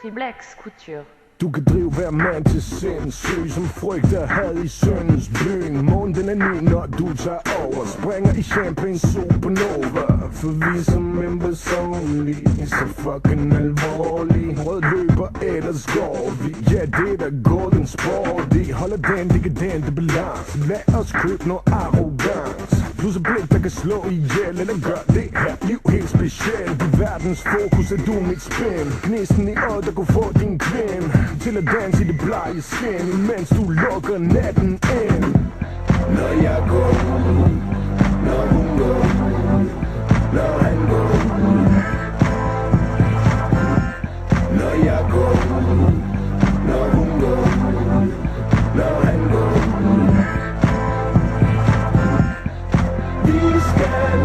Triplex Couture. Du kan drive hver mand til sindssyg, som frygter had i søndens byen. Morgen den er ny, når du tager over. Springer i champagne supernova. For vi som members only, så fucking alvorlig. Rød løber, ellers går vi. Ja, det er da golden sport. De holder den dekadente balance. Lad os købe noget arrogance. Plus et blik, der kan slå ihjel, eller gør det her liv helt specielt. I verdens fokus er du mit spin. Gnisten i øjet, der kunne få din kvinde til at danse i det blege skin, imens du lukker natten ind. Når jeg går ud, når hun går ud, når han går ud. Når jeg går ud, når hun går ud, når han går ud. Vi skal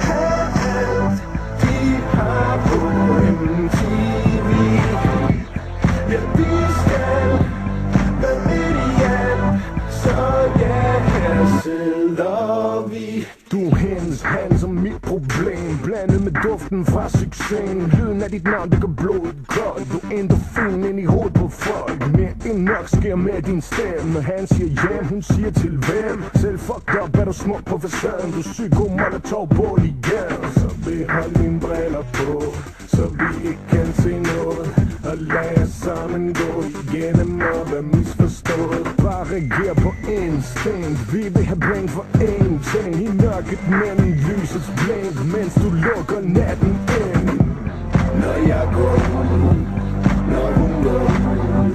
have alt, de har på MTV. Ja, vi skal med median, så ja, her sidder vi. Du er hendes, han som mit problem, blandet med duften fra succesen. Lyden af dit navn, det gør blodet koldt. Du er endorfin ind i hovedet på folk. Mere end nok sker med din stemme. Han siger hjem, hun siger til hvem. Selv fucked up er du smuk på facaden. Du er psyko, molotov, bål igen. Så behold mine briller på, så vi ikke kan se noget. Og lad os sammen gå igennem og være misforstået. Bare reager på instinkt. Vi vil have bling for ingenting. I mørket mellem lysets blink, mens du lukker natten ind. Når jeg går ud, når hun går ud,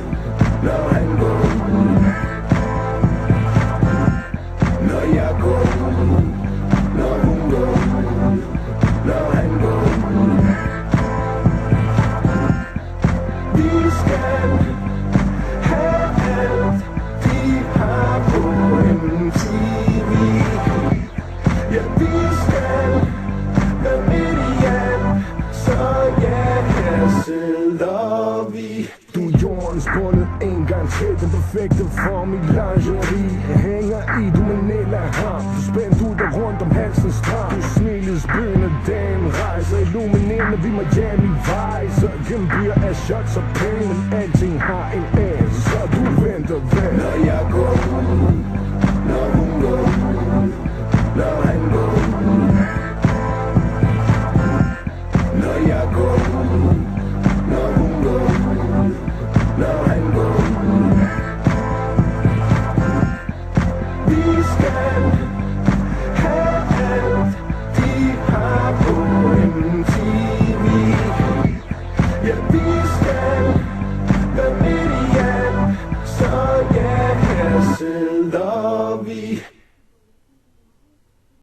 når han går ud. Når jeg går ud, når hun går ud, når han går ud. Vi skal have alt, de har på MTV. Ja, vi skal med median, så ja, her sidder vi. Du er jordens bundet en gang til, den perfekte form i lingerie. Jeg hænger i, du Manila ham. Du spændt ud og rundt om halsen stram. Du smilets byen og dagen rejser. Illuminerende vi Miami Vice. Og gennem byer af shots og penge, men alting har en end. Så du venter vel. Når jeg går ud,